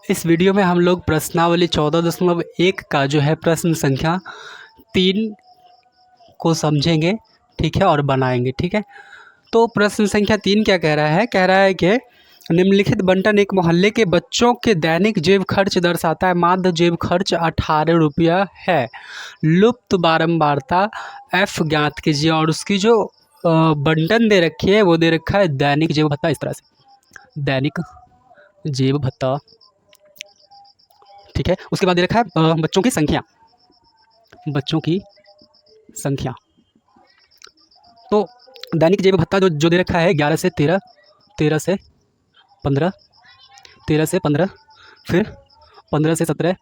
इस वीडियो में हम लोग प्रश्नावली 14.1 का जो है प्रश्न संख्या 3 को समझेंगे, ठीक है, और बनाएंगे, ठीक है। तो प्रश्न संख्या 3 क्या कह रहा है कि निम्नलिखित बंटन एक मोहल्ले के बच्चों के दैनिक जेब खर्च दर्शाता है। माध्य जेब खर्च 18 रुपया है। लुप्त बारंबारता f ज्ञात कीजिए और उसकी जो बंटन दे रखी है वो दे रखा है दैनिक जेब भत्ता। इस तरह से दैनिक जेब भत्ता, ठीक है। उसके बाद दे रखा है बच्चों की संख्या, बच्चों की संख्या। तो दैनिक जेब भत्ता जो दे रखा है 11 से 13, 13 से 15, 13 से 15, फिर 15 से 17,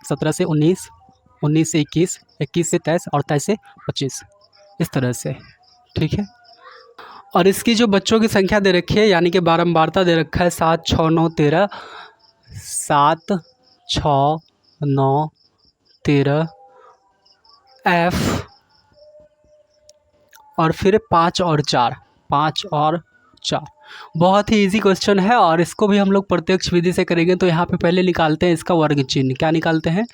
17 से 19, 19 से 21, 21 से 23 और 23 से 25, इस तरह से, ठीक है। और इसकी जो बच्चों की संख्या दे रखी है यानी कि बारंबारता दे रखा है 7, 6, 9, 13, 7, 6, 9, 13 F और फिर 5 और 4, 5 और 4। बहुत ही इजी क्वेश्चन है और इसको भी हम लोग प्रत्यक्ष विधि से करेंगे। तो यहाँ पे पहले निकालते हैं इसका वर्ग चिन्ह। क्या निकालते हैं?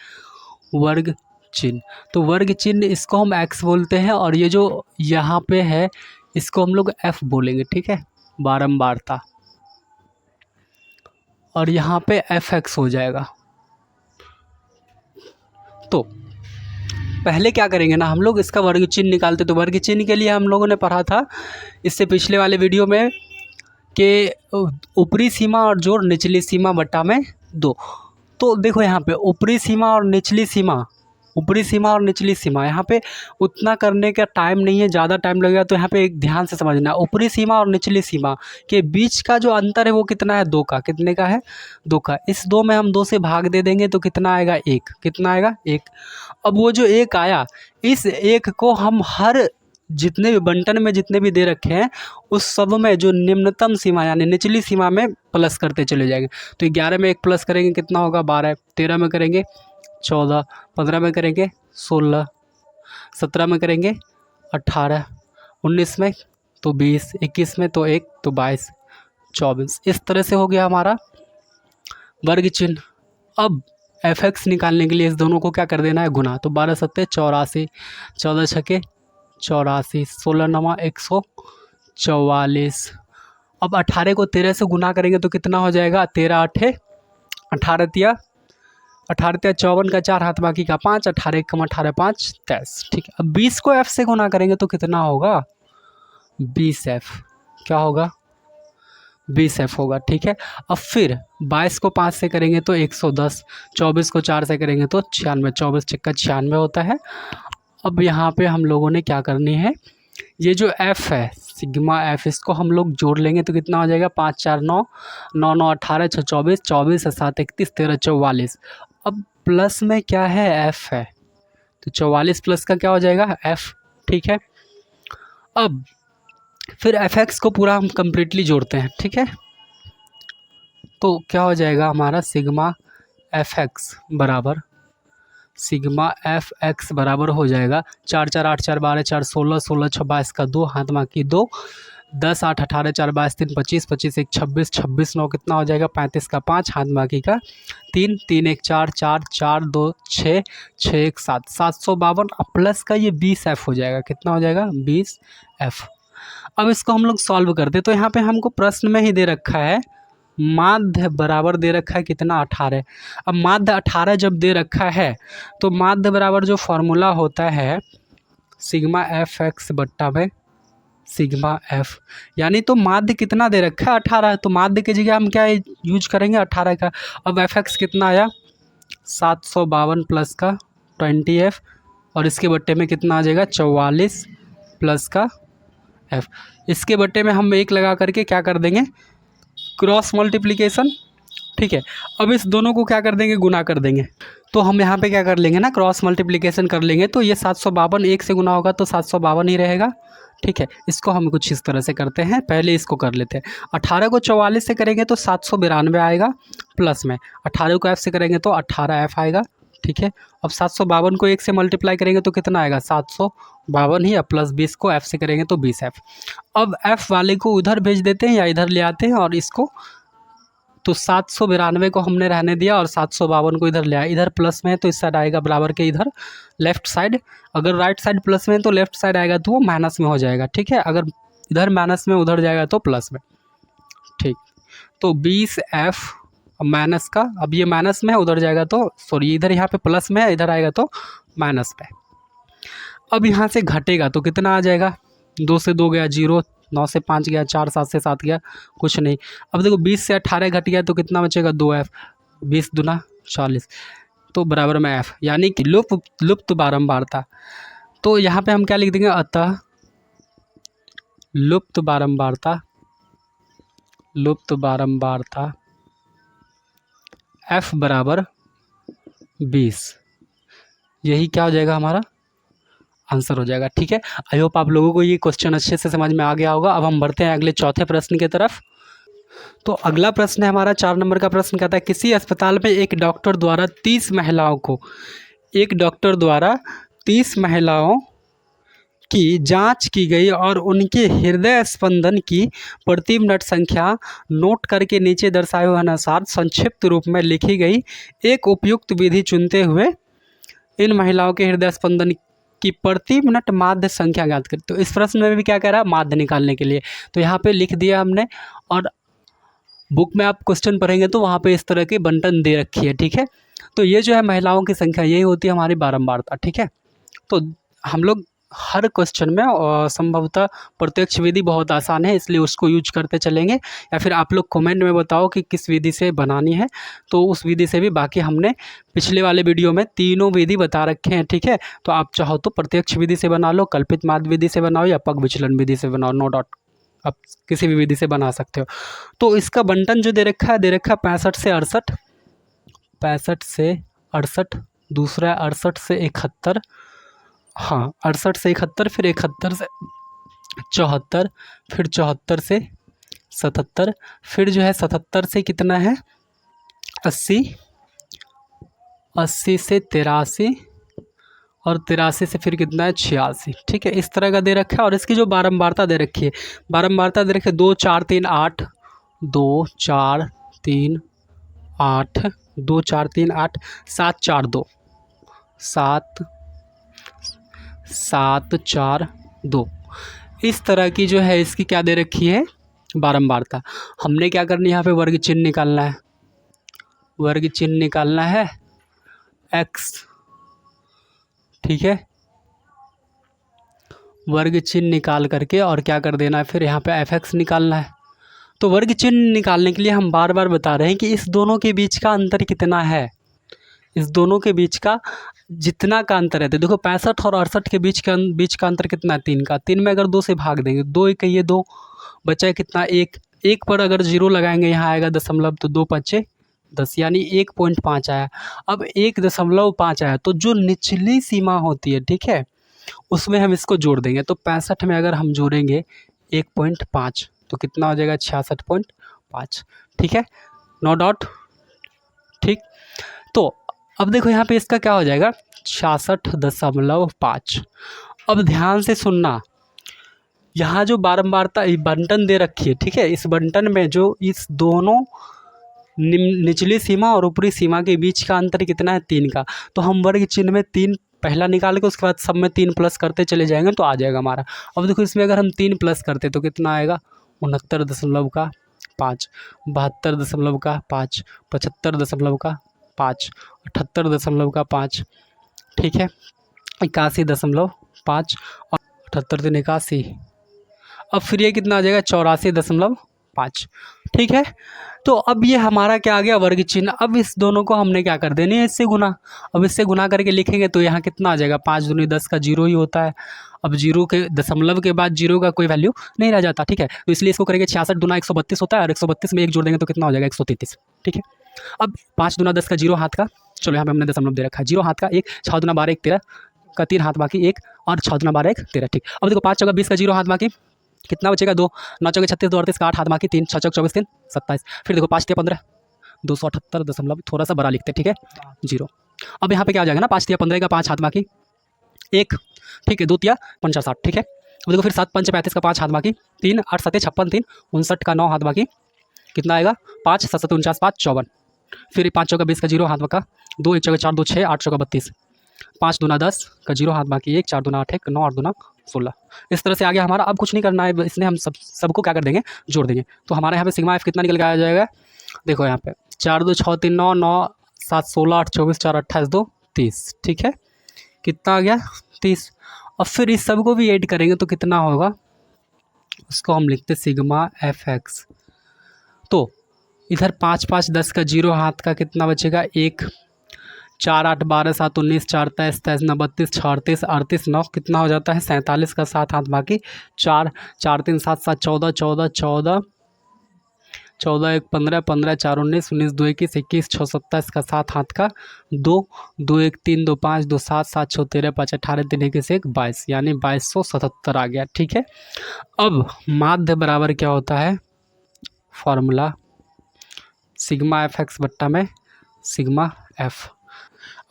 वर्ग चिन्ह। तो वर्ग चिन्ह इसको हम x बोलते हैं और ये जो यहाँ पे है इसको हम लोग f बोलेंगे, ठीक है, बारंबारता। और यहाँ पे fx हो जाएगा। तो पहले क्या करेंगे ना, हम लोग इसका वर्ग चिन्ह निकालते। तो वर्ग चिन्ह के लिए हम लोगों ने पढ़ा था इससे पिछले वाले वीडियो में कि ऊपरी सीमा और जोड़ निचली सीमा बट्टा में 2। तो देखो यहाँ पे ऊपरी सीमा और निचली सीमा, ऊपरी सीमा और निचली सीमा, यहाँ पे उतना करने का टाइम नहीं है, ज़्यादा टाइम लगेगा। तो यहाँ पे एक ध्यान से समझना, ऊपरी सीमा और निचली सीमा के बीच का जो अंतर है वो कितना है? 2 का। कितने का है? 2 का। इस 2 में हम 2 से भाग दे देंगे तो कितना आएगा? 1। कितना आएगा? 1। अब वो जो 1 आया, इस 1 को हम हर जितने भी बंटन में जितने भी दे रखे हैं उस सब में जो निम्नतम सीमा यानी निचली सीमा में प्लस करते चले जाएंगे। तो 11 में 1 प्लस करेंगे कितना होगा? 12। 13 में करेंगे 14, 15 में करेंगे 16, 17 में करेंगे 18, 19 में तो 20, 21 में तो 1 तो 22, 24। इस तरह से हो गया हमारा वर्ग चिन्ह। अब fx निकालने के लिए इस दोनों को क्या कर देना है? गुना। तो 12 सत्ते 84, 14 छके 84, 16 नवा 144। अब 18 को 13 से गुना करेंगे तो कितना हो जाएगा? 13 8 18 तिया 18 तिया 54 का 4 हाथ बाकी का 5, 18 कम 18 5 23, ठीक है। अब 20 को f से गुना करेंगे तो कितना होगा? 20f। क्या होगा? 20f होगा, ठीक है। अब फिर 22 को 5 से करेंगे तो 110, 24 को 4 से करेंगे तो 96, 24 छक्का 96 होता है। अब यहाँ पे हम लोगों ने क्या करनी है, ये जो f है सिग्मा f, इसको हम लोग जोड़ लेंगे तो कितना हो जाएगा? 5 4 9, 9 9 18, 6 24, 24 7 31, 13 44। अब प्लस में क्या है? f है, तो 44 प्लस का क्या हो जाएगा? f, ठीक है। अब फिर fx को पूरा हम कंप्लीटली जोड़ते हैं, ठीक है। तो क्या हो जाएगा हमारा? सिग्मा fx बराबर, सिग्मा fx बराबर हो जाएगा 4 4 8 4 12 4 16, 16 6 22 का 2 हाथ बाकी 2, 10 8 18 4 22 3 25, 25 1 26, 26 9 कितना हो जाएगा? 35 का 5 हाथ बाकी का 3, 3 1 4 4 4 2 6, 6 1 7, 752। अब प्लस का ये 20f हो जाएगा। कितना हो जाएगा? 20f। अब इसको हम लोग सॉल्व करते तो यहाँ पे हमको प्रश्न में ही दे रखा है माध्य बराबर दे रखा है कितना? 18। अब माध्य 18 जब दे रखा है तो माध्य बराबर जो फॉर्मूला होता है सिग्मा एफ एक्स बट्टा में सिग्मा एफ, यानी तो माध्य कितना दे रखा है? 18। तो माध्य की जगह हम क्या यूज करेंगे? 18 का। अब एफ एक्स कितना आया? 752 प्लस का 20f और इसके बट्टे में कितना आ जाएगा? 44 प्लस का f। इसके बट्टे में हम 1 लगा करके क्या कर देंगे? क्रॉस मल्टीप्लिकेशन, ठीक है। अब इस दोनों को क्या कर देंगे? गुना कर देंगे। तो हम यहाँ पे क्या कर लेंगे ना, क्रॉस मल्टीप्लिकेशन कर लेंगे। तो ये 752 1 से गुना होगा तो 752 ही रहेगा, ठीक है। इसको हम कुछ इस तरह से करते हैं, पहले इसको कर लेते हैं। 18 को 44 से करेंगे तो 792 आएगा, प्लस में 18 को f से करेंगे तो 18f आएगा, ठीक है। अब 752 को 1 से मल्टीप्लाई करेंगे तो कितना आएगा? 752 ही। अब प्लस 20 को f से करेंगे तो 20f। अब f वाले को उधर भेज देते हैं या इधर ले आते हैं और इसको तो 792 को हमने रहने दिया और 752 को इधर ले आया। इधर प्लस में है तो इस साइड आएगा बराबर के इधर लेफ्ट साइड। अगर राइट साइड प्लस में है तो लेफ्ट साइड आएगा तो वो माइनस में हो जाएगा, ठीक है। अगर इधर माइनस में उधर जाएगा तो प्लस में, ठीक। तो 20F माइनस का, अब ये माइनस में है उधर जाएगा तो सॉरी इधर यहाँ पे प्लस में है इधर आएगा तो माइनस पे। अब यहाँ से घटेगा तो कितना आ जाएगा, 2 से 2 गया 0, 9 से 5 गया 4, 7 से 7 गया कुछ नहीं। अब देखो 20 से 18 घट गया तो कितना बचेगा 2F, 20 दूना 40 तो बराबर में F, यानी कि लुप्त बारंबारता। तो यहाँ पे हम क्या लिख देंगे, अतः लुप्त बारंबारता F बराबर 20, यही क्या हो जाएगा हमारा आंसर हो जाएगा, ठीक है। आई होप आप लोगों को ये क्वेश्चन अच्छे से समझ में आ गया होगा। अब हम बढ़ते हैं अगले चौथे प्रश्न की तरफ। तो अगला प्रश्न है हमारा 4 नंबर का प्रश्न, कहता है किसी अस्पताल में एक डॉक्टर द्वारा 30 महिलाओं की जांच की गई और उनके हृदय स्पंदन की प्रति मिनट संख्या नोट करके नीचे दर्शाए हुए अनुसार संक्षिप्त रूप में लिखी गई एक उपयुक्त विधि चुनते हुए इन महिलाओं के हृदय स्पंदन की प्रति मिनट माध्य संख्या ज्ञात करें। तो इस प्रश्न में भी क्या कह रहा है, माध्य निकालने के लिए। तो यहाँ पे लिख दिया हमने, और बुक में आप क्वेश्चन पढ़ेंगे तो वहाँ पे इस तरह की बंटन दे रखी है, ठीक है। तो ये जो है महिलाओं की संख्या, यही होती है हमारी बारंबारता, ठीक है। तो हम लोग हर क्वेश्चन में संभवतः प्रत्यक्ष विधि बहुत आसान है इसलिए उसको यूज करते चलेंगे, या फिर आप लोग कमेंट में बताओ कि किस विधि से बनानी है तो उस विधि से भी। बाकी हमने पिछले वाले वीडियो में तीनों विधि बता रखे हैं, ठीक है। तो आप चाहो तो प्रत्यक्ष विधि से बना लो, कल्पित माध्य विधि से बनाओ या पग विचलन विधि से बनाओ, नो डाउट आप किसी भी विधि से बना सकते हो। तो इसका बंटन जो दे रखा है 65 से 68, 65 से 68, दूसरा 68 से 71, हाँ 68 से 71, फिर 71 से 74, फिर 74 से 77, फिर जो है 77 से कितना है 80, 80 से 83 और 83 से फिर कितना है 86, ठीक है। इस तरह का दे रखा है। और इसकी जो बारंबारता दे रखी है, 2 4 3 8, 2 4 3 8, 2 4 3 8, 7 4 2, 7 7 4 2, इस तरह की जो है इसकी क्या दे रखी है बारंबारता। हमने क्या करनी है, यहाँ पे वर्ग चिन्ह निकालना है, वर्ग चिन्ह निकालना है x, ठीक है। वर्ग चिन्ह निकाल करके और क्या कर देना है, फिर यहाँ पे fx निकालना है। तो वर्ग चिन्ह निकालने के लिए हम बार बार बता रहे हैं कि इस दोनों के बीच का अंतर कितना है, इस दोनों के बीच का जितना का अंतर है। तो देखो 65 और 68 के बीच का अंतर कितना है 3 का, 3 में अगर 2 से भाग देंगे, 2 1 ये 2 बचा कितना 1, 1 पर अगर 0 लगाएंगे यहाँ आएगा दशमलव, तो 2 5 10 यानी 1.5 आया। अब 1.5 आया तो जो निचली सीमा होती है, ठीक है, उसमें हम इसको जोड़ देंगे। तो 65 में अगर हम जोड़ेंगे 1.5 तो कितना हो जाएगा 66.5, ठीक है, नो डाउट, ठीक। तो अब देखो यहाँ पे इसका क्या हो जाएगा 66.5। अब ध्यान से सुनना, यहाँ जो बारंबारता बंटन दे रखी है, ठीक है, इस बंटन में जो इस दोनों निचली सीमा और ऊपरी सीमा के बीच का अंतर कितना है 3 का। तो हम वर्ग चिन्ह में 3 पहला निकाल के उसके बाद सब में 3 प्लस करते चले जाएंगे तो आ जाएगा हमारा। अब देखो इसमें अगर हम 3 प्लस करते तो कितना आएगा 69.5, 72.5, 75.5, 78.5, ठीक है, 81.5 और 78 3 81। अब फिर ये कितना आ जाएगा 84.5, ठीक है। तो अब ये हमारा क्या आ गया वर्ग चिन्ह। अब इस दोनों को हमने क्या कर देनी है इससे गुना। अब इससे गुना करके लिखेंगे तो यहाँ कितना आ जाएगा 5 दूनी 10 का 0 ही होता है। अब 0 के दशमलव के बाद 0 का कोई वैल्यू नहीं रह जाता, ठीक है। तो इसलिए इसको करेंगे 66 दूना 132 होता है और 132 में 1 जोड़ देंगे तो कितना हो जाएगा 133, ठीक है। अब 5 दूना 10 का 0 हाथ का, चलो यहाँ पे हमने दशमलव दे रखा है 0 हाथ का 1, 6 दूना 12 1 13 का 3 हाथ बाकी 1 और 6 दूना 12 1 13, ठीक। अब देखो 5 चौका 20 का 0 हाथ बाकी कितना बचेगा 2, 9 चौके 36 2 38 का 8 हाथ बाकी 3, 6 चौक 24 3 27। फिर देखो 5 15 278 दशमलव थोड़ा सा बड़ा लिखते, ठीक है 0। अब यहाँ पे क्या आ जाएगा ना 5 15 का 5 हाथ बाकी 1, ठीक है 2 3 5 60, ठीक है। अब देखो फिर 7 5 35 का 5 हाथ बाकी 3, 8 7 56 3 59 का 9 हाथ बाकी कितना आएगा 5 7 7 49 5 54। फिर 5 चौका 20 का जीरो हाथ बाका 2 1 चौका 4 2 6 8 चौका 32 5 दूना 10 का जीरो हाथ बाकी 1 4 दूना 8 1 9 8 दूना 16। इस तरह से आ गया हमारा। अब कुछ नहीं करना है, इसने हम सबको क्या कर देंगे, जोड़ देंगे। तो हमारे यहाँ पे सिग्मा एफ कितना निकल के आ जाएगा, देखो यहाँ पे 4 2 6 3 9 9 7 16 8 24 4 28 2 30। ठीक है, कितना आ गया 30। और फिर इस सब को भी ऐड करेंगे तो कितना होगा, उसको हम लिखते सिग्मा एफ एक्स। तो इधर 5 5 10 का जीरो हाथ का कितना बचेगा 1 4 8 12 7 19 4 23 23 9 32 36 38 9 कितना हो जाता है 47 का 7 हाथ बाकी 4 4 3 7 7 14 14 14 14 1 15 15 4 19 19 2 21 21 6 27 का 7 हाथ का 2 2 1 3 2 5 2 7 7 6 13 5 18 3 21 1 22 यानी 2277 आ गया। ठीक है, अब माध्य बराबर क्या होता है, फॉर्मूला सिग्मा एफ एक्स बट्टा में सिग्मा एफ।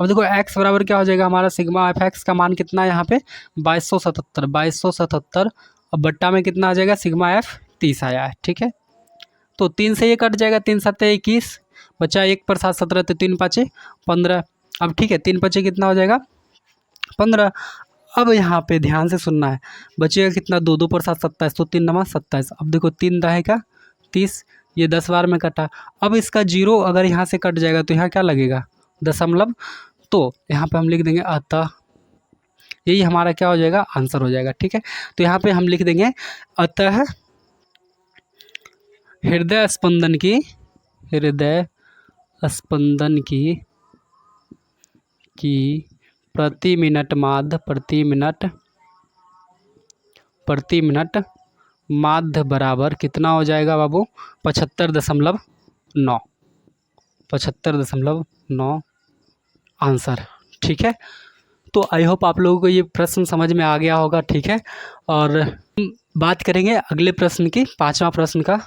अब देखो एक्स बराबर क्या हो जाएगा हमारा, सिग्मा एफ एक्स का मान कितना है यहाँ पे 2277 अब बट्टा में कितना आ जाएगा सिग्मा एफ 30 आया है। ठीक है, तो 3 से ये कट जाएगा, 3 7 21 बचा 1 पर 7 17 तो 3 5 15। अब ठीक है 3 5 कितना हो जाएगा 15। अब यहाँ पे ध्यान से सुनना है, बचेगा कितना 2 2 पर 7 27 तो 3 9 27। अब देखो 3 दहे का 30, ये 10 बार में कटा। अब इसका जीरो अगर यहाँ से कट जाएगा तो यहाँ क्या लगेगा दशमलव, तो यहाँ पे हम लिख देंगे अतः, यही हमारा क्या हो जाएगा आंसर हो जाएगा। ठीक है, तो यहाँ पे हम लिख देंगे अतः हृदय स्पंदन की प्रति मिनट माध्य बराबर कितना हो जाएगा बाबू 75.9 आंसर। ठीक है, तो आई होप आप लोगों को ये प्रश्न समझ में आ गया होगा। ठीक है, और बात करेंगे अगले प्रश्न की, 5वां प्रश्न का।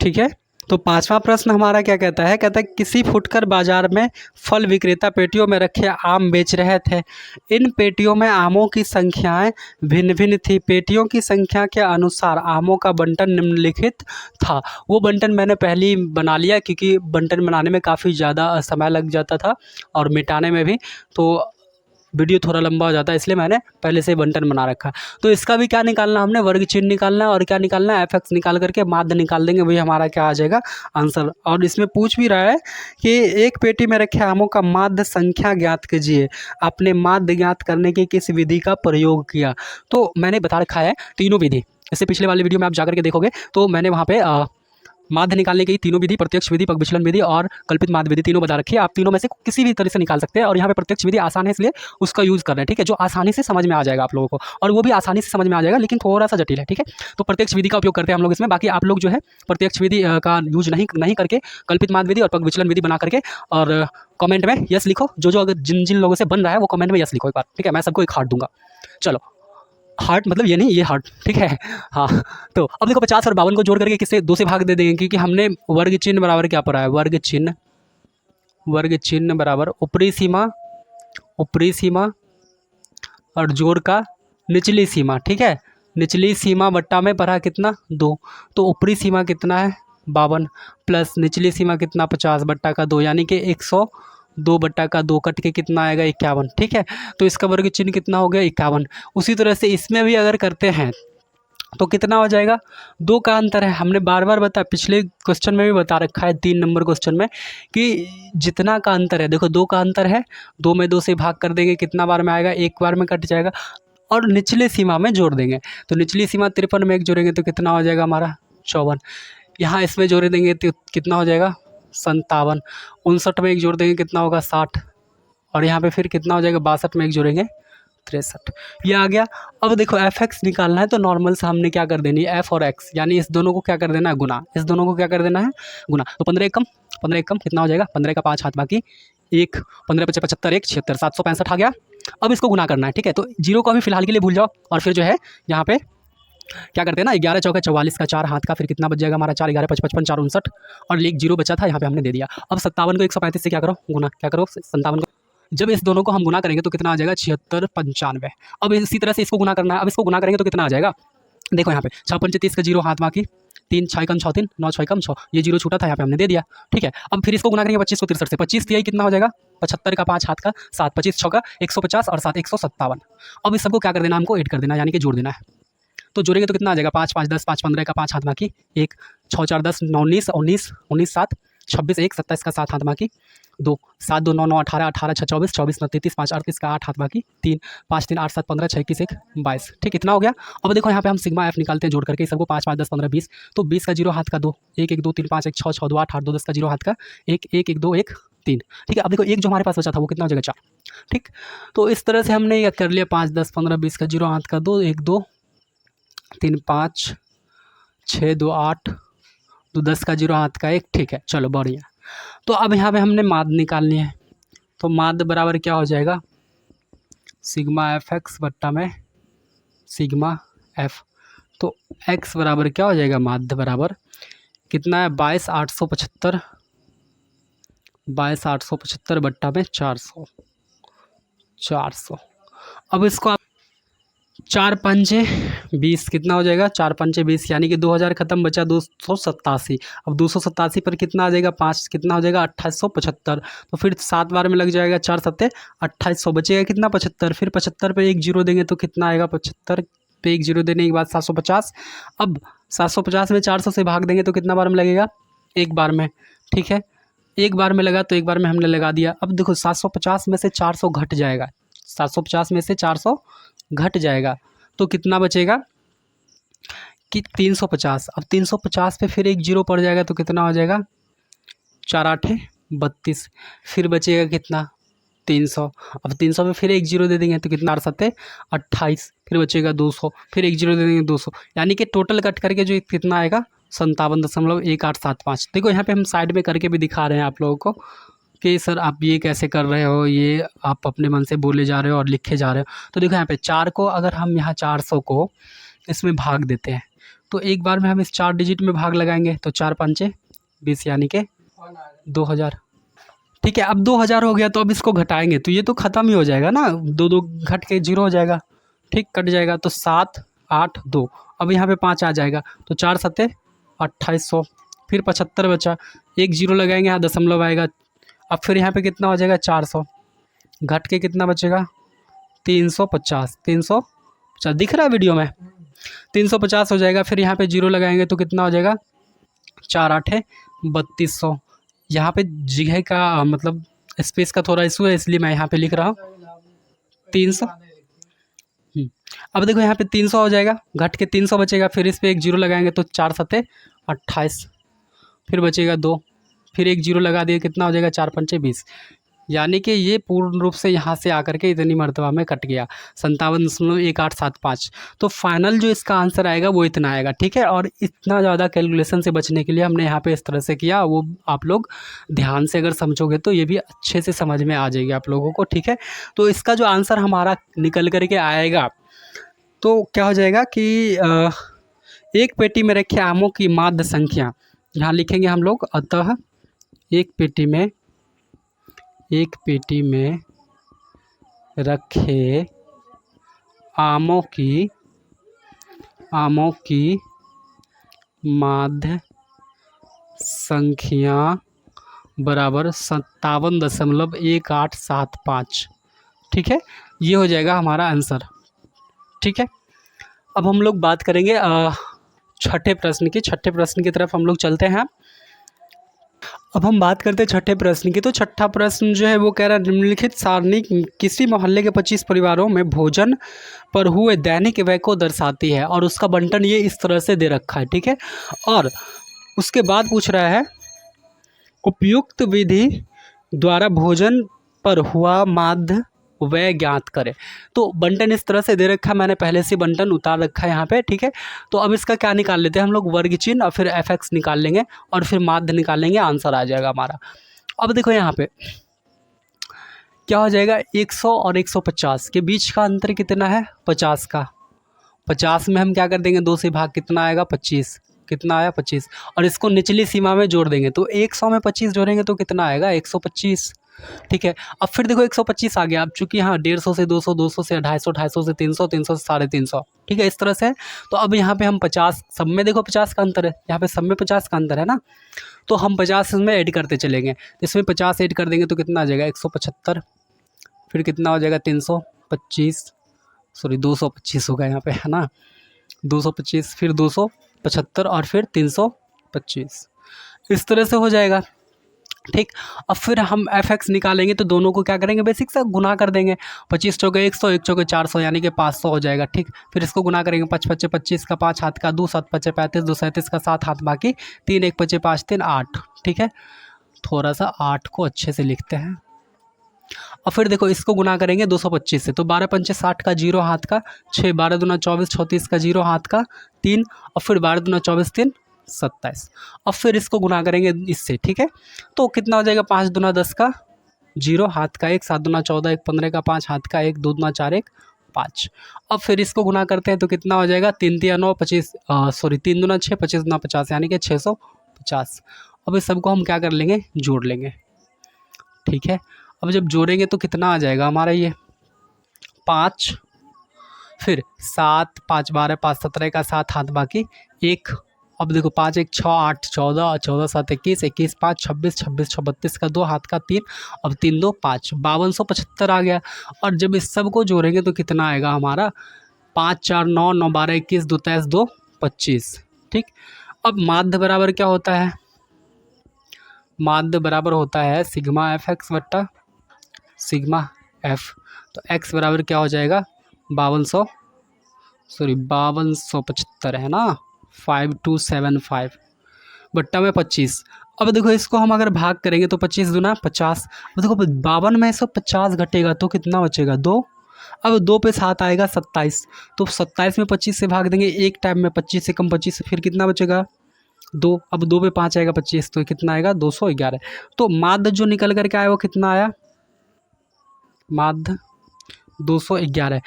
ठीक है, तो 5वां प्रश्न हमारा क्या कहता है, किसी फुटकर बाजार में फल विक्रेता पेटियों में रखे आम बेच रहे थे। इन पेटियों में आमों की संख्याएं भिन्न भिन्न थी। पेटियों की संख्या के अनुसार आमों का बंटन निम्नलिखित था। वो बंटन मैंने पहले ही बना लिया क्योंकि बंटन बनाने में काफ़ी ज़्यादा समय लग जाता था और मिटाने में भी, तो वीडियो थोड़ा लंबा हो जाता है, इसलिए मैंने पहले से बंटन बना रखा। तो इसका भी क्या निकालना, हमने वर्ग चिन्ह निकालना है और क्या निकालना है एफ एक्स निकाल करके माध्य निकाल देंगे, वही हमारा क्या आ जाएगा आंसर। और इसमें पूछ भी रहा है कि एक पेटी में रखे आमों का माध्य संख्या ज्ञात कीजिए, आपने माध्य ज्ञात करने की किस विधि का प्रयोग किया। तो मैंने बता रखा है तीनों विधि, इससे पिछले वाले वीडियो में आप जाकर के देखोगे तो मैंने वहाँ पे माध्य निकालने की तीनों विधि, प्रत्यक्ष विधि, पग विचलन विधि और कल्पित माध्य विधि तीनों बता रखी है। आप तीनों में से किसी भी तरह से निकाल सकते हैं और यहाँ पे प्रत्यक्ष विधि आसान है इसलिए उसका यूज़ कर रहे हैं। ठीक है, जो आसानी से समझ में आ जाएगा आप लोगों को, और वो भी आसानी से समझ में आ जाएगा लेकिन थोड़ा सा जटिल है। ठीक है, तो प्रत्यक्ष विधि का उपयोग करते हैं हम लोग इसमें। बाकी आप लोग जो है प्रत्यक्ष विधि का यूज नहीं करके कल्पित माध्य विधि और पग विचलन विधि बना करके और कमेंट में यस लिखो। जो अगर जिन लोगों से बन रहा है वो कमेंट में यस लिखो एक बार। ठीक है, मैं सबको एक हार्ट दूंगा। चलो, हार्ट मतलब ये नहीं, ये हार्ट। ठीक है, हाँ। तो अब देखो 50 और 52 को जोड़ करके किससे 2 से भाग दे देंगे क्योंकि हमने वर्ग चिन्ह बराबर क्या पढ़ा है, वर्ग चिन्ह बराबर ऊपरी सीमा और जोड़ का निचली सीमा। ठीक है, निचली सीमा बट्टा में पढ़ा कितना 2, तो ऊपरी सीमा कितना है 52 प्लस निचली सीमा कितना 50 बट्टा का 2 यानी कि 102 बट्टा का 2 कट के कितना आएगा 51। ठीक है, तो इसका वर्ग चिन्ह कितना हो गया 51। उसी तरह से इसमें भी अगर करते हैं तो कितना हो जाएगा, 2 का अंतर है। हमने बार बार बताया, पिछले क्वेश्चन में भी बता रखा है 3 नंबर क्वेश्चन में कि जितना का अंतर है, देखो 2 का अंतर है, 2 में 2 से भाग कर देंगे कितना बार में आएगा, 1 बार में कट जाएगा और निचले सीमा में जोड़ देंगे। तो निचली सीमा 53 में 1 जोड़ेंगे तो कितना हो जाएगा हमारा 54। यहाँ इसमें जोड़ देंगे तो कितना हो जाएगा 57। 59 में 1 जोड़ देंगे कितना होगा 60 और यहाँ पे फिर कितना हो जाएगा 62 में 1 जोड़ेंगे 63। ये आ गया। अब देखो एफ एक्स निकालना है तो नॉर्मल से हमने क्या कर देनी है, एफ और एक्स यानी इस दोनों को क्या कर देना है गुना, इस दोनों को क्या कर देना है गुना। तो 15 कम कितना हो जाएगा, 15 का 5 हाथ बाकी 1, 15 × 75 1 76 765 आ गया। अब इसको गुना करना है। ठीक है, तो जीरो को अभी फिलहाल के लिए भूल जाओ और फिर जो है यहाँ पे क्या करते हैं ना, 11 चौका 44 का 4 हाथ का फिर कितना बच जाएगा हमारा 4 11 5 55 4 59 और एक जीरो बचा था यहाँ पे हमने दे दिया। अब 57 को 135 से क्या करो गुना, क्या करो 57 को, जब इस दोनों को हम गुना करेंगे तो कितना आ जाएगा 76 95। अब इसी तरह से इसको गुना करना है। अब इसको गुना करेंगे तो कितना आ जाएगा, देखो यहाँ पे 6 5 30 का जीरो हाथ बाकी 3 6 कम 6 3 9 6 कम 6, ये जीरो छूटा था यहाँ पे हमने दे दिया, ठीक है। अब फिर इसको गुना करेंगे 2563 से, 25 तिहाई कितना हो जाएगा 75 का 5 हाथ का 7, 25 6 का 150 और 7 157। अब इस सबको क्या कर देना, हमको ऐड कर देना, यानी कि जोड़ देना है। तो जोड़ेंगे तो कितना आ जाएगा 5 5 10 5 15 का 5 हाथ बाकी 1 6 4 10 9 19 19 19 7 26 1 27 का 7 हाथ बाकी 2 7 2 9 9 18 18 6 24 24 9 33 5 38 का 8 हाथ बाकी 3 5 3 8 7 15 6 21 1 22, ठीक, इतना हो गया। अब देखो यहाँ पे हम सिग्मा एफ निकालते हैं जोड़ करके सबको 5 5 10 15 20, तो 20 का जीरो हाथ का 2 1 1 2 3 5 1 6 6 2 8 8 2 10 का जीरो हाथ का 1 1 1 2 1 3, ठीक है। अब देखो एक जो हमारे पास बचा था वो कितना हो जाएगा 4, ठीक। तो इस तरह से हमने ये कर लिया 5 10 15 20 का जीरो हाथ का 2 1 2 3 5 6 2 8 2 10 का जीरो हाथ का 1, ठीक है, चलो बढ़िया। तो अब यहाँ पे हमने माद निकालनी है, तो माद बराबर क्या हो जाएगा सिग्मा एफ एक्स बट्टा में सिग्मा एफ, तो एक्स बराबर क्या हो जाएगा माद बराबर कितना है 22,875 22,875 बट्टा में 400। अब इसको आप 4 पंजे 20 कितना हो जाएगा 4 पंजे 20, यानी कि 2000 खत्म बचा 287। अब 287 पर कितना आ जाएगा 5 कितना हो जाएगा 2875, तो फिर 7 बार में लग जाएगा 4 सत्ते 2800, बचेगा कितना 75, फिर 75 पे एक जीरो देंगे तो कितना आएगा 75 पे एक जीरो देने के बाद 750। अब 750 में 400 से भाग देंगे तो कितना बार में लगेगा एक बार में, ठीक है, एक बार में लगा तो एक बार में हमने लगा दिया। अब देखो 750 में से 400 घट जाएगा, 750 में से 400 घट जाएगा तो कितना बचेगा कि 350। अब 350 पे फिर एक जीरो पड़ जाएगा तो कितना हो जाएगा 4 8 32, फिर बचेगा कितना 300। अब 300 पे फिर एक जीरो दे देंगे तो कितना 8 7 28, फिर बचेगा 200, फिर एक जीरो दे देंगे 200, यानी कि टोटल कट करके जो कितना आएगा 57.1875। देखो यहाँ पे हम साइड में करके भी दिखा रहे हैं आप लोगों को कि सर आप ये कैसे कर रहे हो, ये आप अपने मन से बोले जा रहे हो और लिखे जा रहे हो। तो देखो यहाँ पे 4 को अगर हम यहाँ 400 को इसमें भाग देते हैं तो एक बार में हम इस 4 डिजिट में भाग लगाएंगे तो 4 पंचे 20 यानी कि 2000, ठीक है। अब 2000 हो गया तो अब इसको घटाएंगे तो ये तो ख़त्म ही हो जाएगा ना, 2 2 घट के जीरो हो जाएगा, ठीक, कट जाएगा तो 7 8 2, अब यहाँ पे 5 आ जाएगा तो 4 सत्ते 2800, फिर 75 बचा, एक जीरो लगाएंगे यहाँ दशमलव आएगा। अब फिर यहाँ पे कितना हो जाएगा 400 घट के कितना बचेगा 350, 350 दिख रहा है वीडियो में 350 हो जाएगा। फिर यहाँ पे जीरो लगाएंगे तो कितना हो जाएगा 4 8 3200। यहाँ पे जगह का मतलब स्पेस का थोड़ा इशू है इसलिए मैं यहाँ पे लिख रहा हूँ 300। अब देखो यहाँ पे 300 हो जाएगा, घट के 300 बचेगा, फिर इस पर एक जीरो लगाएंगे तो 4 सत्ते 28, फिर बचेगा 2, फिर एक जीरो लगा दिए कितना हो जाएगा 4 पंचे 20, यानी कि ये पूर्ण रूप से यहाँ से आकर के इतनी मरतबा में कट गया 57.1875। तो फाइनल जो इसका आंसर आएगा वो इतना आएगा, ठीक है। और इतना ज़्यादा कैलकुलेशन से बचने के लिए हमने यहाँ पे इस तरह से किया, वो आप लोग ध्यान से अगर समझोगे तो ये भी अच्छे से समझ में आ जाएगी आप लोगों को, ठीक है। तो इसका जो आंसर हमारा निकल कर के आएगा तो क्या हो जाएगा कि एक पेटी में रखे आमों की माध्य संख्या, यहाँ लिखेंगे हम लोग, अतः एक पेटी में रखे आमों की माध्य संख्या बराबर 57.1875, ठीक है, ये हो जाएगा हमारा आंसर, ठीक है। अब हम लोग बात करेंगे छठे प्रश्न की तरफ हम लोग चलते हैं। अब हम बात करते हैं छठे प्रश्न की। तो छठा प्रश्न जो है वो कह रहा है निम्नलिखित सारणी किसी मोहल्ले के 25 परिवारों में भोजन पर हुए दैनिक व्यय को दर्शाती है और उसका बंटन ये इस तरह से दे रखा है, ठीक है। और उसके बाद पूछ रहा है उपयुक्त विधि द्वारा भोजन पर हुआ माध्य व्यय ज्ञात करें। तो बंटन इस तरह से दे रखा है, मैंने पहले से बंटन उतार रखा है यहाँ पे, ठीक है। तो अब इसका क्या निकाल लेते हैं हम लोग, वर्ग चिन्ह और फिर एफ एक्स निकाल लेंगे और फिर माध्य निकाल लेंगे, आंसर आ जाएगा हमारा। अब देखो यहाँ पे क्या हो जाएगा 100 और 150 के बीच का अंतर कितना है 50 का, 50 में हम क्या कर देंगे 2 से भाग, कितना आएगा 25, कितना आया 25, और इसको निचली सीमा में जोड़ देंगे तो 100 में 25 जोड़ेंगे तो कितना आएगा 125, ठीक है। अब फिर देखो 125 आ गया। अब चूंकि हाँ 150 से 200, 200 से 250, 250 से 300, 300 से 350, ठीक है, इस तरह से। तो अब यहाँ पे हम 50, सब में देखो 50 का अंतर है, यहाँ पे सब में 50 का अंतर है ना, तो हम 50 इसमें ऐड करते चलेंगे। इसमें 50 ऐड कर देंगे तो कितना आ जाएगा 175, फिर कितना हो जाएगा 325, सॉरी 225 होगा यहाँ पे, है ना, 225, फिर 275 और फिर 325, इस तरह से हो जाएगा। ठीक। अब फिर हम एफ एक्स निकालेंगे तो दोनों को क्या करेंगे, बेसिक से गुना कर देंगे। 25 चौके 100, 1 चौके 400, यानी कि 500 हो जाएगा। ठीक। फिर इसको गुना करेंगे, 5 पच्चे 25 का 5 हाथ का 2, 7 पच्चे 35, 2 37 का 7 हाथ बाकी 3, 1 पच्चे 5 3 8। ठीक है, थोड़ा सा 8 को अच्छे से लिखते हैं। और फिर देखो इसको गुना करेंगे 225 से, तो 12 पंचे 60 का 0 हाथ का 6, 12 दूना 24, 34 का 0 हाथ का 3, और फिर 12 दूना 24 3 27। अब फिर इसको गुना करेंगे इससे। ठीक है, तो कितना हो जाएगा, 5 दूना 10 का 0 हाथ का 1, 7 दूना 14, 1 15 का 5 हाथ का 1, 2 दूना 4 1 5। अब फिर इसको गुना करते हैं तो कितना हो जाएगा, 3 तिया 9 25, सॉरी 3 दूना 6, 25 दूना 50, यानी कि 650। अब इस सबको हम क्या कर लेंगे, जोड़ लेंगे। ठीक है, अब जब जोड़ेंगे तो कितना आ जाएगा हमारा, ये 5, फिर 7, 5 12, 5 17 का 7 हाथ बाकी 1। अब देखो 5 1 6 8 14, 14 7 21, 21 5 26, 26 6 32 का 2 हाथ का 3, अब 3 2 5, 5275 आ गया। और जब इस सब को जोड़ेंगे तो कितना आएगा हमारा, 5 4 9 9 12 21, 2 23 2 25। ठीक। अब माध्य बराबर क्या होता है, माध्य बराबर होता है सिग्मा एफ एक्स बट्टा सिग्मा एफ। तो एक्स बराबर क्या हो जाएगा, 5275 है ना, 5275 बट्टा में 25। अब देखो इसको हम अगर भाग करेंगे तो 25 दूना 50। अब देखो 52 में 150 घटेगा तो कितना बचेगा, 2। अब 2 पे 7 आएगा 27, तो 27 में 25 से भाग देंगे एक टाइम में, 25 से कम 25 से, फिर कितना बचेगा 2। अब 2 पे 5 आएगा 25, तो कितना आएगा 211। तो माध्य जो निकल करके आया वो कितना आया, माध्य 211।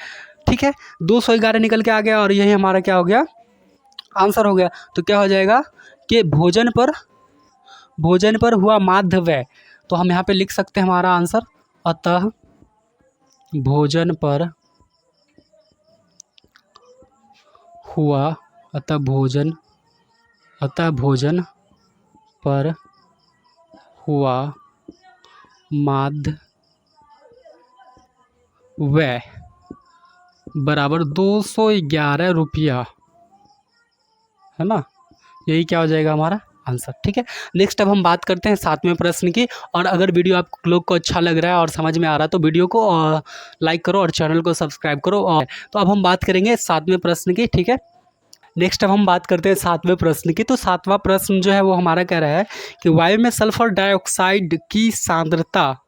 ठीक है, 211 निकल के आ गया और यही हमारा क्या हो गया, आंसर हो गया। तो क्या हो जाएगा कि भोजन पर हुआ माध्य व्यय। तो हम यहाँ पे लिख सकते हैं हमारा आंसर, अतः भोजन पर हुआ, अतः भोजन पर हुआ माध्य व्यय बराबर 211 रुपया, है ना, यही क्या हो जाएगा हमारा आंसर। ठीक है, नेक्स्ट अब हम बात करते हैं 7वें प्रश्न की। और अगर वीडियो आप लोग को अच्छा लग रहा है और समझ में आ रहा है तो वीडियो को लाइक करो और चैनल को सब्सक्राइब करो। और तो अब हम बात करेंगे 7वें प्रश्न की। ठीक है, नेक्स्ट अब हम बात करते हैं 7वें प्रश्न की। तो 7वां प्रश्न जो है वो हमारा कह रहा है कि वायु में सल्फर डाइऑक्साइड की सांद्रता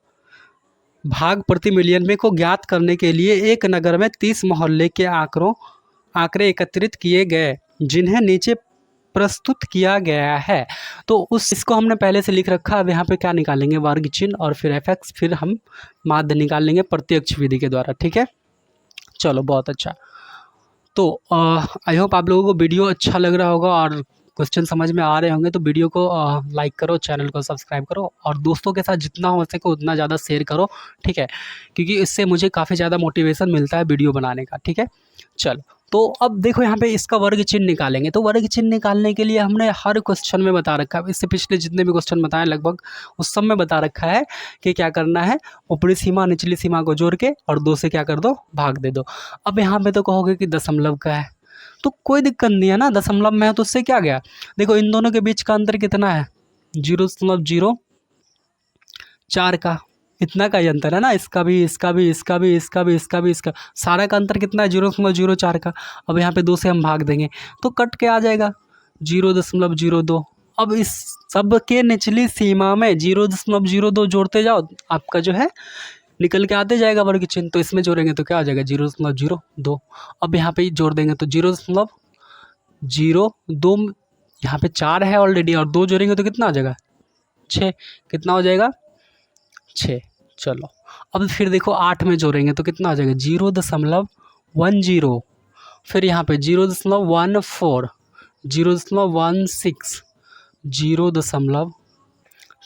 भाग प्रति मिलियन में को ज्ञात करने के लिए एक नगर में 30 मोहल्ले के आंकड़े एकत्रित किए गए, जिन्हें नीचे प्रस्तुत किया गया है। तो इसको हमने पहले से लिख रखा है। अब यहाँ पे क्या निकालेंगे, वर्ग चिन्ह और फिर एफ एक्स, फिर हम माध्य निकाल लेंगे प्रत्यक्ष विधि के द्वारा। ठीक है, चलो बहुत अच्छा। तो आई होप आप लोगों को वीडियो अच्छा लग रहा होगा और क्वेश्चन समझ में आ रहे होंगे। तो वीडियो को लाइक करो, चैनल को सब्सक्राइब करो और दोस्तों के साथ जितना हो सके उतना ज़्यादा शेयर करो। ठीक है, क्योंकि इससे मुझे काफ़ी ज़्यादा मोटिवेशन मिलता है वीडियो बनाने का। ठीक है, चलो तो अब देखो यहाँ पे इसका वर्ग चिन्ह निकालेंगे। तो वर्ग चिन्ह निकालने के लिए हमने हर क्वेश्चन में बता रखा है, इससे पिछले जितने भी क्वेश्चन बताए लगभग उस सब में बता रखा है कि क्या करना है, ऊपरी सीमा निचली सीमा को जोड़ के और 2 से क्या कर दो, भाग दे दो। अब यहाँ पे तो कहोगे कि दशमलव का है, तो कोई दिक्कत नहीं है ना, दशमलव में है तो उससे क्या गया। देखो इन दोनों के बीच का अंतर कितना है, 0.04 का, इतना का ही अंतर है ना, इसका भी सारा का अंतर कितना है, 0.04 का। अब यहाँ पे 2 से हम भाग देंगे तो कट के आ जाएगा 0.02। अब इस सब के निचली सीमा में 0.02 जोड़ते जाओ, आपका जो है निकल के आते जाएगा वर्ग चिन्ह। तो इसमें जोड़ेंगे तो क्या आ जाएगा, 0.02। अब यहाँ पे जोड़ देंगे तो 0.02, यहाँ पे 4 है ऑलरेडी और 2 जोड़ेंगे तो कितना आ जाएगा, 6। कितना हो जाएगा, 6। चलो अब फिर देखो 8 में जोड़ेंगे तो कितना आ जाएगा, 0.10, फिर यहाँ पे 0.14, 0.16, 0.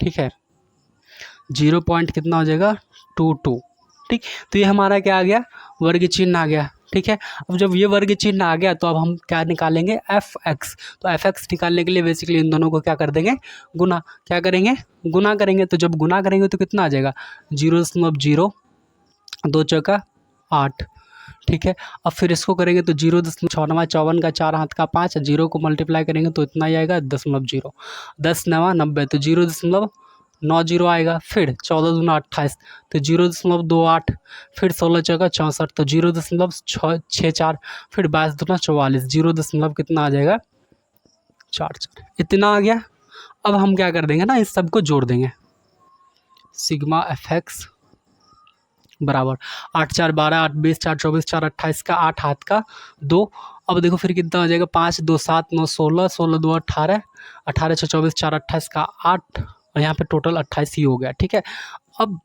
ठीक है 0 पॉइंट कितना हो जाएगा 22। ठीक, तो ये हमारा क्या आ गया, वर्ग चिन्ह आ गया। ठीक है, अब जब ये वर्ग चिन्ह आ गया तो अब हम क्या निकालेंगे, एफ एक्स। तो एफ एक्स निकालने के लिए बेसिकली इन दोनों को क्या कर देंगे, गुना। क्या करेंगे, गुना करेंगे। तो जब गुना करेंगे तो कितना आ जाएगा, 0.0, 2 चौका 8। ठीक है, अब फिर इसको करेंगे तो 0.6 54 का 4 हाथ का 5, 0 को मल्टीप्लाई करेंगे तो इतना ही आएगा 0.0, 10 9 90, तो 0.90 आएगा। फिर 14 दूना 28, तो 0.28, फिर 16 चौका 64, तो 0.64, फिर 22 दूना 44, 0. कितना आ जाएगा 44, इतना आ गया। अब हम क्या कर देंगे ना, इस सब को जोड़ देंगे। सिग्मा एफ एक्स बराबर 8 4 12, 8 20, 4 24, 4 28 का 8 हाथ का 2। अब देखो फिर कितना हो जाएगा, 5 2 7 9 16, 16 2 18, 18 6 24, 4 28 का 8, और यहाँ पे टोटल 28 ही हो गया। ठीक है, अब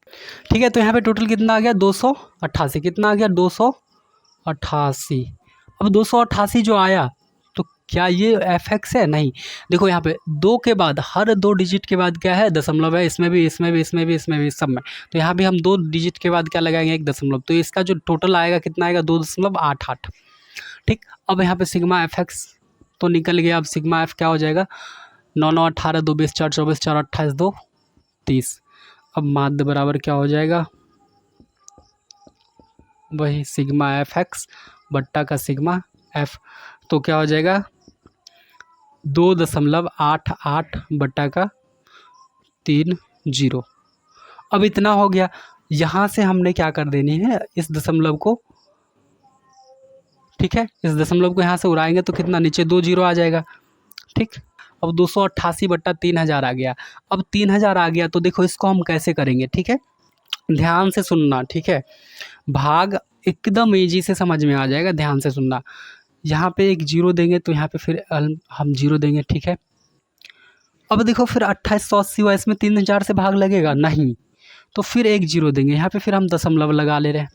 ठीक है, तो यहाँ पे टोटल कितना आ गया 288। कितना आ गया 288। अब 288 जो आया तो क्या ये एफ एक्स है, नहीं। देखो यहाँ पे 2 के बाद, हर 2 डिजिट के बाद क्या है, दशमलव है। इसमें भी, इसमें भी, इसमें भी, इसमें भी, सब में। तो यहाँ भी हम 2 डिजिट के बाद क्या लगाएंगे, 1 दशमलव। तो इसका जो टोटल आएगा कितना आएगा, 2.88। ठीक, अब यहाँ पे सिग्मा एफ एक्स तो निकल गया। अब सिग्मा एफ क्या हो जाएगा, 9 9 18, 2 20, 4 24, 4 28, 2 30। अब माध्य बराबर क्या हो जाएगा, वही सिग्मा एफ एक्स बट्टा का सिग्मा एफ। तो क्या हो जाएगा 2.88 बट्टा का 30। अब इतना हो गया। यहाँ से हमने क्या कर देनी है, इस दशमलव को, ठीक है, इस दशमलव को यहाँ से उड़ाएंगे तो कितना, नीचे 2 0 आ जाएगा। ठीक, अब 288 बट्टा 3000 आ गया। अब 3000 आ गया तो देखो इसको हम कैसे करेंगे। ठीक है, ध्यान से सुनना। ठीक है, भाग एकदम ईजी से समझ में आ जाएगा, ध्यान से सुनना। यहाँ पे एक 0 देंगे तो यहाँ पे फिर हम 0 देंगे। ठीक है, अब देखो फिर 2880 हुआ, इसमें 3000 से भाग लगेगा नहीं, तो फिर एक 0 देंगे। यहाँ पे फिर हम दशमलव लगा ले रहे हैं।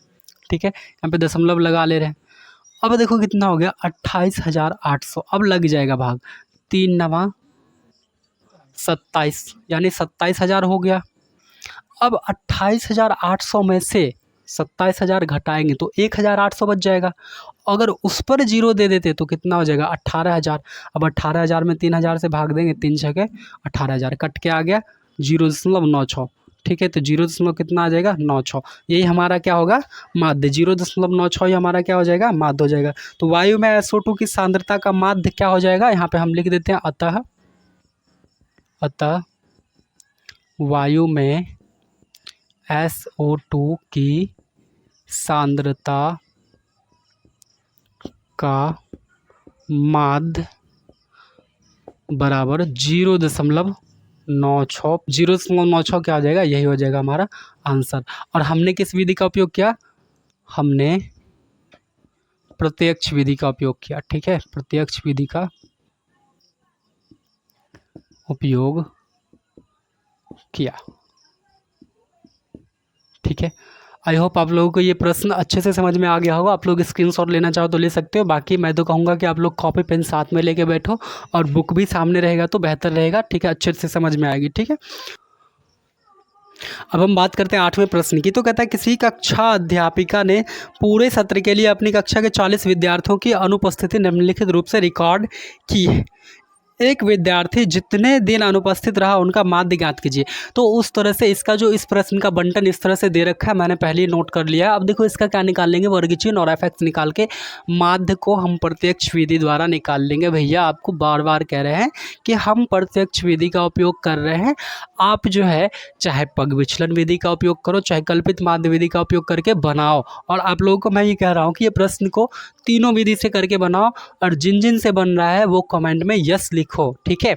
ठीक है, यहाँ पे दशमलव लगा ले रहे हैं। अब देखो कितना हो गया 28800। अब लग जाएगा भाग, 3 9 27, यानी 27000 हो गया। अब 28800 में से 27000 घटाएंगे तो 1800 बच जाएगा। अगर उस पर 0 दे देते तो कितना हो जाएगा 18000। अब 18000 में 3000 से भाग देंगे, 3 छके 18000, कट के आ गया 0.96। ठीक है, तो 0. कितना आ जाएगा 96। यही हमारा क्या होगा, माध्य। 0.96 ही हमारा क्या हो जाएगा, माध्य हो जाएगा। तो वायु में SO2 की सांद्रता का माध्य क्या हो जाएगा, यहाँ पे हम लिख देते हैं अतः वायु में SO2 की सांद्रता का माध्य बराबर 0.96। 0.96 क्या हो जाएगा, यही हो जाएगा हमारा आंसर। और हमने किस विधि का उपयोग किया, हमने प्रत्यक्ष विधि का उपयोग किया। ठीक है, प्रत्यक्ष विधि का उपयोग किया। ठीक है, आई होप आप लोगों को ये प्रश्न अच्छे से समझ में आ गया होगा। आप लोग स्क्रीनशॉट लेना चाहो तो ले सकते हो, बाकी मैं तो कहूँगा कि आप लोग कॉपी पेन साथ में लेके बैठो और बुक भी सामने रहेगा तो बेहतर रहेगा। ठीक है, अच्छे से समझ में आएगी। ठीक है, अब हम बात करते हैं 8वें प्रश्न की। तो कहता है किसी कक्षा अध्यापिका ने पूरे सत्र के लिए अपनी कक्षा के 40 विद्यार्थियों की अनुपस्थिति निम्नलिखित रूप से रिकॉर्ड की है। एक विद्यार्थी जितने दिन अनुपस्थित रहा उनका माध्य ज्ञात कीजिए। तो उस तरह से इसका जो इस प्रश्न का बंटन इस तरह से दे रखा है, मैंने पहले ही नोट कर लिया। अब देखो इसका क्या निकाल लेंगे, वर्ग चिन्ह और एफ एक्स निकाल के माध्य को हम प्रत्यक्ष विधि द्वारा निकाल लेंगे। भैया आपको बार बार कह रहे हैं कि हम प्रत्यक्ष विधि का उपयोग कर रहे हैं। आप जो है चाहे पग विचलन विधि का उपयोग करो, चाहे कल्पित माध्य विधि का उपयोग करके बनाओ। और आप लोगों को मैं ये कह रहा हूँ कि ये प्रश्न को तीनों विधि से करके बनाओ, और जिन जिन से बन रहा है वो कमेंट में यस लिखो। ठीक है,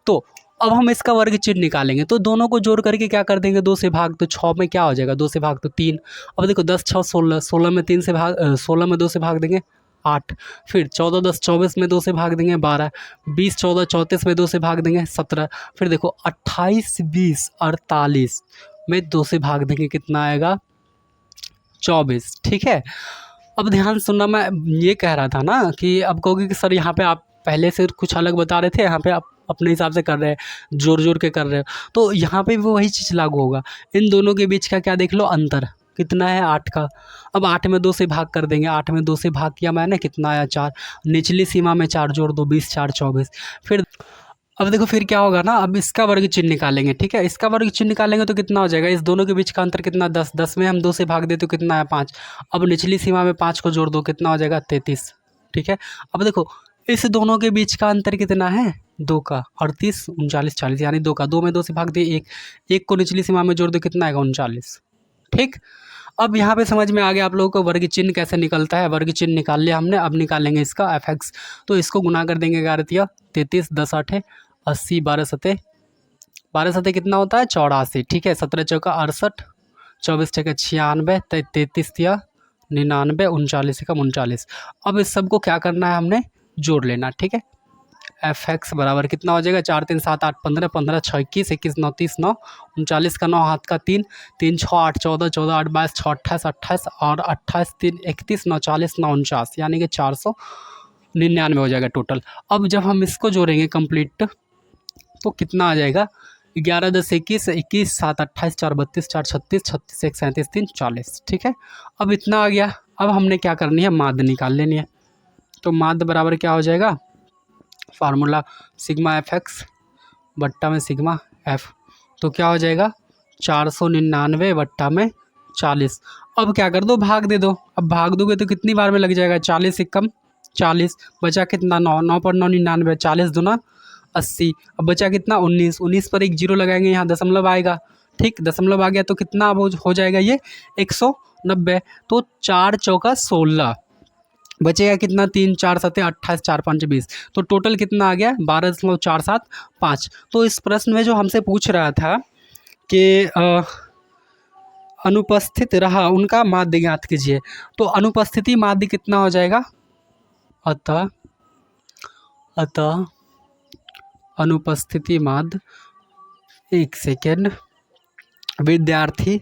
तो अब हम इसका वर्ग चिन्ह निकालेंगे। तो दोनों को जोड़ करके क्या कर देंगे, 2 से भाग, तो 6 में क्या हो जाएगा, 2 से भाग तो 3। अब देखो 10 6 16, 16 में 3 से भाग, 16 में 2 से भाग देंगे 8। फिर 14 10 24 में 2 से भाग देंगे 12। 20 14 34 में 2 से भाग देंगे 17। फिर देखो 28 20 48 में 2 से भाग देंगे, कितना आएगा 24। ठीक है, अब ध्यान सुनना, मैं ये कह रहा था ना कि अब कहोगे कि सर यहाँ पे आप पहले से कुछ अलग बता रहे थे, यहाँ पे आप अपने हिसाब से कर रहे हैं, जोड़ जोड़ के कर रहे हो, तो यहाँ पे भी वही चीज़ लागू होगा। इन दोनों के बीच का क्या देख लो, अंतर कितना है, 8 का। अब 8 में 2 से भाग कर देंगे, 8 में 2 से भाग किया मैंने, कितना आया, 4। निचली सीमा में 4 जोड़ दो, 20 4 24। फिर अब देखो फिर क्या होगा ना, अब इसका वर्ग चिन्ह निकालेंगे, ठीक है। इसका वर्ग चिन्ह निकालेंगे तो कितना हो जाएगा, इस दोनों के बीच का अंतर कितना, 10। 10 में हम 2 से भाग दे तो कितना है, 5। अब निचली सीमा में 5 को जोड़ दो, कितना हो जाएगा, 33, ठीक है। अब देखो इस दोनों के बीच का अंतर कितना है, 2 का, 38 39 40, यानी 2 का। 2 में 2 से भाग दिए 1, 1 को निचली सीमा में जोड़ दो, कितना आएगा, 39, ठीक। अब यहाँ पे समझ में आ गया आप लोगों को वर्ग चिन्ह कैसे निकलता है। वर्ग चिन्ह निकाल लिया हमने, अब निकालेंगे इसका fx। तो इसको गुना कर देंगे, 11 33, 10 8 80, 12 सते कितना होता है, 84, ठीक है। 17 चौका 68, 24 छक्का 96, 33 या 99, 39 का 39। अब इस सब को क्या करना है, हमने जोड़ लेना, ठीक है। fx बराबर कितना हो जाएगा, 4 3 7 8 15, 15 6 21, 21 9 30 9, 39 का 9 हाथ का 3, 3 6 8 14, 14 8 22, 6 28 28 और 28 3 31, 9 40 9 49, यानी कि 499 हो जाएगा टोटल। अब जब हम इसको जोड़ेंगे कंप्लीट तो कितना आ जाएगा, 11 10 21, 21 7 28, 4 32, 4 36, 36 1 37, 3 40, ठीक है। अब इतना आ गया। अब हमने क्या करनी है, माध्य निकाल लेनी है। तो माध्य बराबर क्या हो जाएगा, फार्मूला सिग्मा एफ एक्स बट्टा में सिग्मा एफ, तो क्या हो जाएगा, 499 बट्टा में 40। अब क्या कर दो, भाग दे दो। अब भाग दोगे तो कितनी बार में लग जाएगा, 40 एकम 40, बचा कितना, 9, 9 पर 9 99, 40 दूना 80। अब बचा कितना, 19, 19 पर एक जीरो लगाएंगे, यहाँ दशमलव आएगा, ठीक। दशमलव आ गया तो कितना अब हो जाएगा ये 190। तो 4 चौका 16, बचेगा कितना, 3 4 7 28, 4 5 20। तो टोटल कितना आ गया, 12.475। तो इस प्रश्न में जो हमसे पूछ रहा था कि अनुपस्थित रहा उनका माध्य ज्ञात कीजिए, तो अनुपस्थिति माध्य कितना हो जाएगा, अतः अनुपस्थिति माध्य, एक सेकेंड, विद्यार्थी,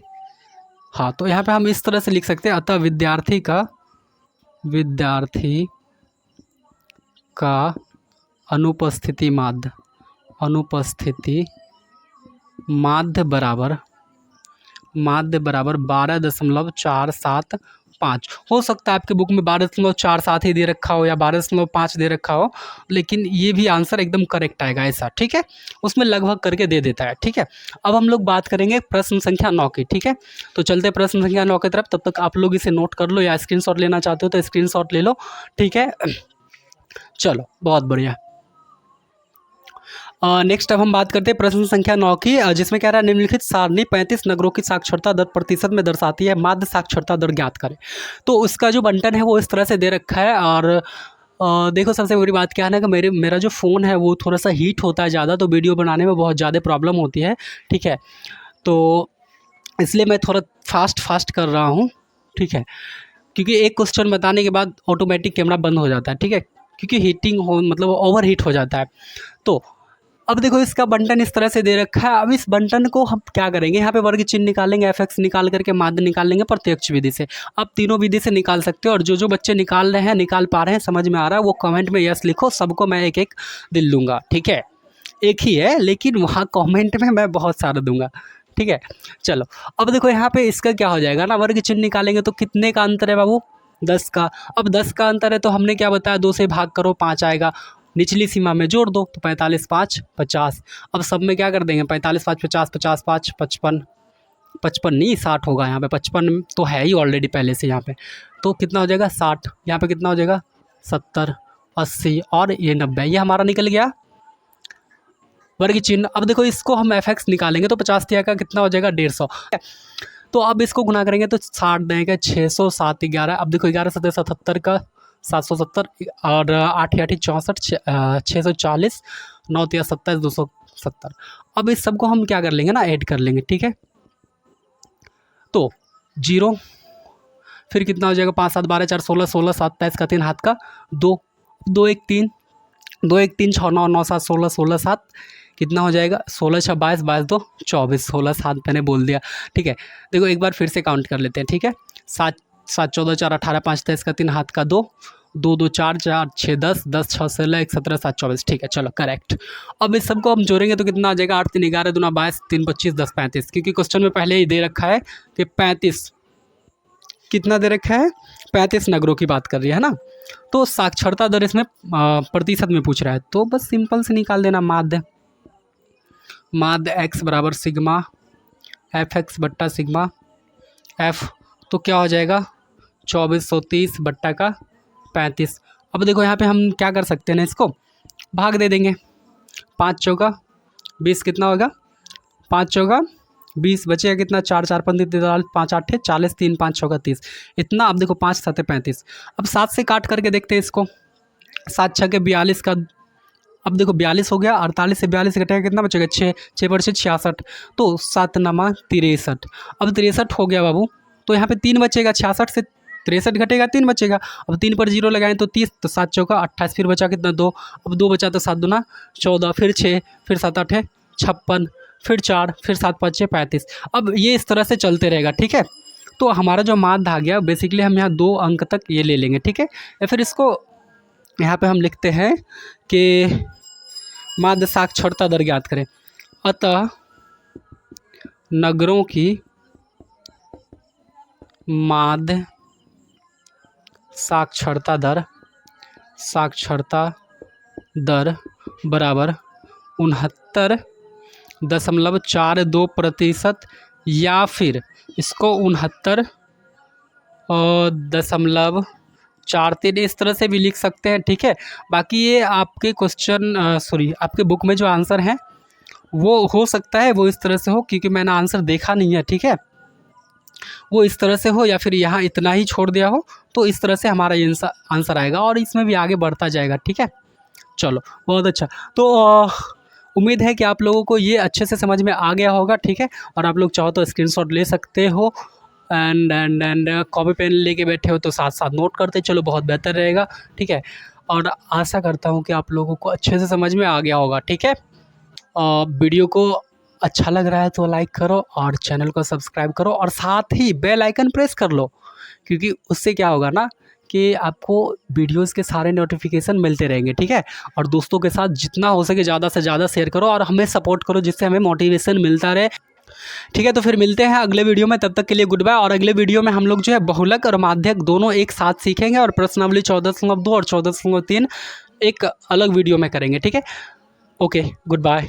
हाँ तो यहाँ पे हम इस तरह से लिख सकते हैं, अतः विद्यार्थी का अनुपस्थिति माध्य बराबर 12.475। हो सकता है आपके बुक में 12.47 ही दे रखा हो या 12.5 दे रखा हो, लेकिन ये भी आंसर एकदम करेक्ट आएगा ऐसा, ठीक है। उसमें लगभग करके दे देता है, ठीक है। अब हम लोग बात करेंगे प्रश्न संख्या 9 की, ठीक है। तो चलते प्रश्न संख्या 9 की तरफ। तब तक आप लोग इसे नोट कर लो या स्क्रीनशॉट लेना चाहते हो तो स्क्रीनशॉट ले लो, ठीक है। चलो बहुत बढ़िया। नेक्स्ट अब हम बात करते हैं प्रश्न संख्या 9 की, जिसमें कह रहा है निम्नलिखित सारणी 35 नगरों की साक्षरता दर प्रतिशत में दर्शाती है, माध्य साक्षरता दर ज्ञात करें। तो उसका जो बंटन है वो इस तरह से दे रखा है। और देखो सबसे बड़ी बात क्या है ना कि मेरा जो फ़ोन है वो थोड़ा सा हीट होता है ज़्यादा, तो वीडियो बनाने में बहुत ज़्यादा प्रॉब्लम होती है, ठीक है। तो इसलिए मैं थोड़ा फास्ट कर रहा हूँ, ठीक है, क्योंकि एक क्वेश्चन बताने के बाद ऑटोमेटिक कैमरा बंद हो जाता है, ठीक है, क्योंकि हीटिंग हो मतलब ओवर हीट हो जाता है। तो अब देखो इसका बंटन इस तरह से दे रखा है। अब इस बंटन को हम क्या करेंगे, यहाँ पे वर्ग चिन्ह निकालेंगे, fx निकाल करके माध्य निकाल लेंगे प्रत्यक्ष विधि से। अब तीनों विधि से निकाल सकते हो, और जो बच्चे निकाल रहे हैं, निकाल पा रहे हैं, समझ में आ रहा है, वो कमेंट में यस लिखो, सबको मैं एक एक दिल दूंगा, ठीक है। एक ही है लेकिन वहाँ कॉमेंट में मैं बहुत सारा दूंगा, ठीक है। चलो अब देखो यहाँ पे इसका क्या हो जाएगा ना, वर्ग चिन्ह निकालेंगे तो कितने का अंतर है बाबू, 10 का। अब 10 का अंतर है तो हमने क्या बताया, 2 से भाग करो 5 आएगा, निचली सीमा में जोड़ दो तो 45 5 50। अब सब में क्या कर देंगे, 45 5 50, 50 5 55, 55 नहीं 60 होगा यहाँ पे, 55 तो है ही ऑलरेडी पहले से यहाँ पे, तो कितना हो जाएगा 60, यहाँ पे कितना हो जाएगा 70 80 और ये 90, ये हमारा निकल गया वर्ग चिन्ह। अब देखो इसको हम fx निकालेंगे तो 50 का कितना हो जाएगा 150। तो अब इसको गुना करेंगे तो 60 देंगे 600 7 11। अब देखो 11 7 77 का 770 और 8 8 64 640 9 3 27 270। अब इस सब को हम क्या कर लेंगे ना, ऐड कर लेंगे, ठीक है। तो 0 फिर कितना हो जाएगा 5 7 12 4 16 16 7 23 का 3 हाथ का 2 2 1 3 2 1 3 6 9 9 7 16 16 7 कितना हो जाएगा 16 6 22 22 2 24 16 7 मैंने बोल दिया, ठीक है। देखो एक बार फिर से काउंट कर लेते हैं, ठीक है। 7 7 14 4 18 5 23 का 3 हाथ का 2 2 2 4 4 6 10 10 6 16 1 17 7 24, ठीक है चलो करेक्ट। अब इस सबको हम जोड़ेंगे तो कितना आ जाएगा, 8 3 11 दूना 22 3 25 10 35, क्योंकि क्वेश्चन में पहले ही दे रखा है कि 35, कितना दे रखा है, 35 नगरों की बात कर रही है ना। तो साक्षरता दर इसमें प्रतिशत में पूछ रहा है, तो बस सिंपल से निकाल देना, माध्य एक्स बराबर सिग्मा एफ एक्स बट्टा सिग्मा एफ, तो क्या हो जाएगा 2430 बट्टा का 35। अब देखो यहाँ पे हम क्या कर सकते हैं ना, इसको भाग दे देंगे, 5 चौका 20 कितना होगा, 5 चौका 20 बचेगा कितना, 4 4 15 5 8 40 3 5 चौका 30, इतना। अब देखो 5 7 35, अब 7 से काट करके देखते हैं इसको, 7 6 के 42 का, अब देखो 42 हो गया, 48 से 42 घटेगा कितना बचेगा, 6 6 पर 6 66, तो 7 नमा 63। अब 63 हो गया बाबू, तो यहाँ पे 3 बचेगा, 66 से 63 घटेगा 3 बचेगा, अब 3 पर 0 लगाएं तो 30, तो 7 चौका 28, फिर बचा कितना 2, अब 2 बचा तो 7 दूना 14, फिर 6, फिर 7 8 56, फिर 4, फिर 7 5 6 35। अब ये इस तरह से चलते रहेगा, ठीक है। तो हमारा जो माध्य आ गया, बेसिकली हम यहाँ 2 अंक तक ये ले लेंगे, ठीक है। या फिर इसको यहाँ पे हम लिखते हैं कि माध्य साक्षरता दर ज्ञात करें, अतः नगरों की माध्य साक्षरता दर बराबर 69.42%, या फिर इसको 69.43 इस तरह से भी लिख सकते हैं, ठीक है। बाकी ये आपके क्वेश्चन आपके बुक में जो आंसर है वो हो सकता है वो इस तरह से हो, क्योंकि मैंने आंसर देखा नहीं है, ठीक है। वो इस तरह से हो या फिर यहाँ इतना ही छोड़ दिया हो, तो इस तरह से हमारा ये आंसर आएगा और इसमें भी आगे बढ़ता जाएगा, ठीक है। चलो बहुत अच्छा, तो उम्मीद है कि आप लोगों को ये अच्छे से समझ में आ गया होगा, ठीक है। और आप लोग चाहो तो स्क्रीनशॉट ले सकते हो, एंड कॉपी पेन लेके बैठे हो तो साथ साथ नोट करते चलो, बहुत बेहतर रहेगा, ठीक है। और आशा करता हूँ कि आप लोगों को अच्छे से समझ में आ गया होगा, ठीक है। वीडियो को अच्छा लग रहा है तो लाइक करो और चैनल को सब्सक्राइब करो, और साथ ही बेल आइकन प्रेस कर लो, क्योंकि उससे क्या होगा ना कि आपको वीडियोस के सारे नोटिफिकेशन मिलते रहेंगे, ठीक है। और दोस्तों के साथ जितना हो सके ज़्यादा से ज़्यादा शेयर करो और हमें सपोर्ट करो, जिससे हमें मोटिवेशन मिलता रहे, ठीक है। तो फिर मिलते हैं अगले वीडियो में, तब तक के लिए गुड बाय। और अगले वीडियो में हम लोग जो है बहुलक और माध्यक दोनों एक साथ सीखेंगे, और प्रश्नावली 14.2 और 14.3 एक अलग वीडियो में करेंगे, ठीक है। Okay good bye.